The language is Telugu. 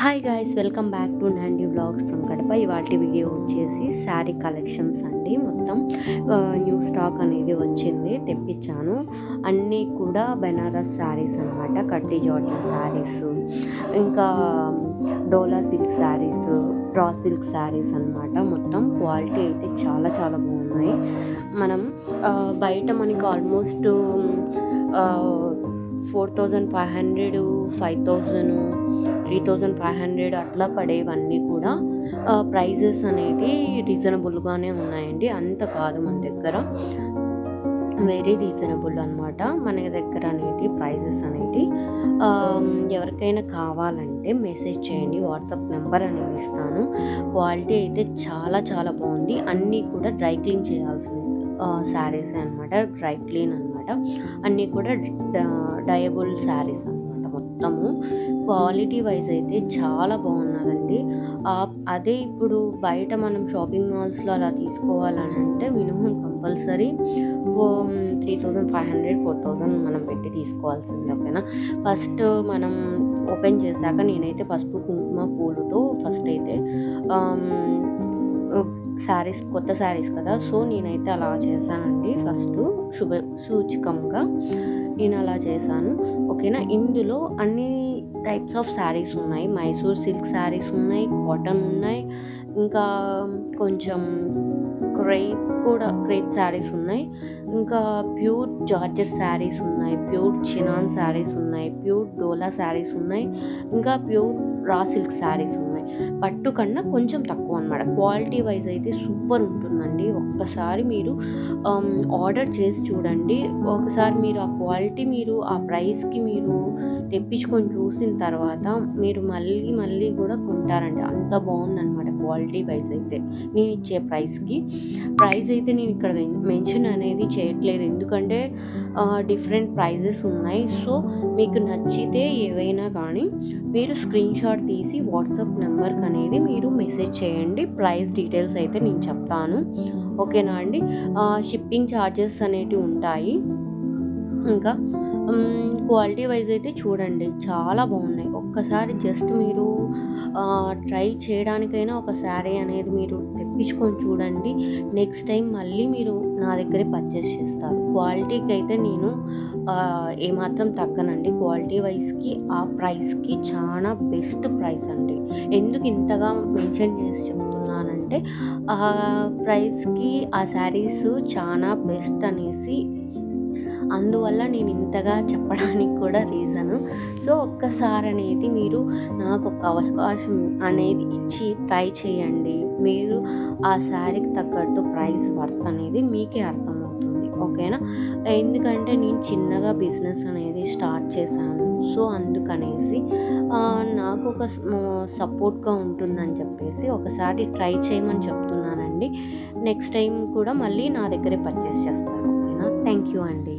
Hi guys, welcome back to Nandi vlogs from Kadapa. ఇవాటి వీడియో వచ్చేసి శారీ కలెక్షన్స్ అండి. మొత్తం న్యూ స్టాక్ అనేది వచ్చింది, తెప్పించాను. అన్నీ కూడా బెనారస్ శారీస్ అనమాట. కట్టి జార్జెట్ శారీస్, ఇంకా డోలా silk saris, raw silk saris అనమాట. మొత్తం క్వాలిటీ అయితే చాలా చాలా బాగున్నాయి. మనం బయట మనకి ఆల్మోస్ట్ 4,500, 5,000, 3,500 అట్లా పడేవన్నీ కూడా ప్రైజెస్ అనేవి రీజనబుల్గానే ఉన్నాయండి. అంత కాదు, మన దగ్గర వెరీ రీజనబుల్ అనమాట. మన దగ్గర అనేది ప్రైజెస్ అనేవి. ఎవరికైనా కావాలంటే మెసేజ్ చేయండి, వాట్సాప్ నెంబర్ అనేది ఇస్తాను. క్వాలిటీ అయితే చాలా చాలా బాగుంది. అన్నీ కూడా డ్రై క్లీన్ చేయాల్సింది శారీస్ అనమాట. డ్రై క్లీన్ అనమాట. అన్నీ కూడా డయబుల్ శారీస్ అనమాట. మొత్తము క్వాలిటీ వైజ్ అయితే చాలా బాగున్నదండి. అదే ఇప్పుడు బయట మనం షాపింగ్ మాల్స్లో అలా తీసుకోవాలని అంటే మినిమం కంపల్సరీ 3,500, 4,000 మనం పెట్టి తీసుకోవాల్సింది. ఓకేనా. ఫస్ట్ మనం ఓపెన్ చేశాక నేనైతే పసుపు కుంకుమ పూలుతో ఫస్ట్ అయితే శారీస్, కొత్త శారీస్ కదా, సో నేనైతే అలా చేశానండి. ఫస్ట్ సూచికంగా నేను అలా చేశాను. ఓకేనా. ఇందులో అన్ని టైప్స్ ఆఫ్ శారీస్ ఉన్నాయి. మైసూర్ సిల్క్ శారీస్ ఉన్నాయి, కాటన్ ఉన్నాయి, ఇంకా కొంచెం క్రేప్ శారీస్ ఉన్నాయి, ఇంకా ప్యూర్ జార్జెట్ శారీస్ ఉన్నాయి, ప్యూర్ చినాన్ శారీస్ ఉన్నాయి, ప్యూర్ డోలా శారీస్ ఉన్నాయి, ఇంకా ప్యూర్ రా సిల్క్ శారీస్ ఉన్నాయి. పట్టు కన్నా కొంచెం తక్కువ అనమాట. క్వాలిటీ వైజ్ అయితే సూపర్ ఉంటుందండి. ఒక్కసారి మీరు ఆర్డర్ చేసి చూడండి. ఒకసారి మీరు ఆ క్వాలిటీ, మీరు ఆ ప్రైస్కి మీరు తెప్పించుకొని చూసిన తర్వాత మీరు మళ్ళీ కూడా కొంటారండి. అంత బాగుందన్నమాట క్వాలిటీ వైజ్ అయితే. నేను ఇచ్చే ప్రైస్ అయితే నేను ఇక్కడ మెన్షన్ అనేది చేయట్లేదు, ఎందుకంటే డిఫరెంట్ ప్రైజెస్ ఉన్నాయి. సో మీకు నచ్చితే ఏవైనా కానీ మీరు స్క్రీన్ షాట్ తీసి వాట్సాప్ నెంబర్కి అనేది మీరు మెసేజ్ చేయండి. ప్రైస్ డీటెయిల్స్ అయితే నేను చెప్తాను. ఓకేనా అండి. షిప్పింగ్ ఛార్జెస్ అనేటివి ఉంటాయి. ఇంకా క్వాలిటీ వైజ్ అయితే చూడండి, చాలా బాగున్నాయి. ఒక్కసారి జస్ట్ మీరు ట్రై చేయడానికైనా ఒక శారీ అనేది మీరు తెప్పించుకొని చూడండి. నెక్స్ట్ టైం మళ్ళీ మీరు నా దగ్గరే పర్చేస్ చేస్తారు. క్వాలిటీకి అయితే నేను ఏమాత్రం తగ్గనండి. క్వాలిటీ వైజ్కి ఆ ప్రైస్కి చాలా బెస్ట్ ప్రైస్ అండి. ఎందుకు ఇంతగా మెన్షన్ చేసి చెప్తున్నానంటే ఆ ప్రైస్కి ఆ శారీస్ చాలా బెస్ట్ అనేసి, అందువల్ల నేను ఇంతగా చెప్పడానికి కూడా రీజను. సో ఒక్కసారి అనేది మీరు నాకు ఒక అవకాశం అనేది ఇచ్చి ట్రై చేయండి. మీరు ఆ శారీకి తగ్గట్టు ప్రైస్ వర్త్ అనేది మీకే అర్థమవుతుంది. ఓకేనా. ఎందుకంటే నేను చిన్నగా బిజినెస్ అనేది స్టార్ట్ చేశాను. సో అందుకనేసి నాకు ఒక సపోర్ట్గా ఉంటుందని చెప్పేసి ఒకసారి ట్రై చేయమని చెప్తున్నానండి. నెక్స్ట్ టైం కూడా మళ్ళీ నా దగ్గరే పర్చేస్ చేస్తాను. ఓకేనా. థ్యాంక్ యూ అండి.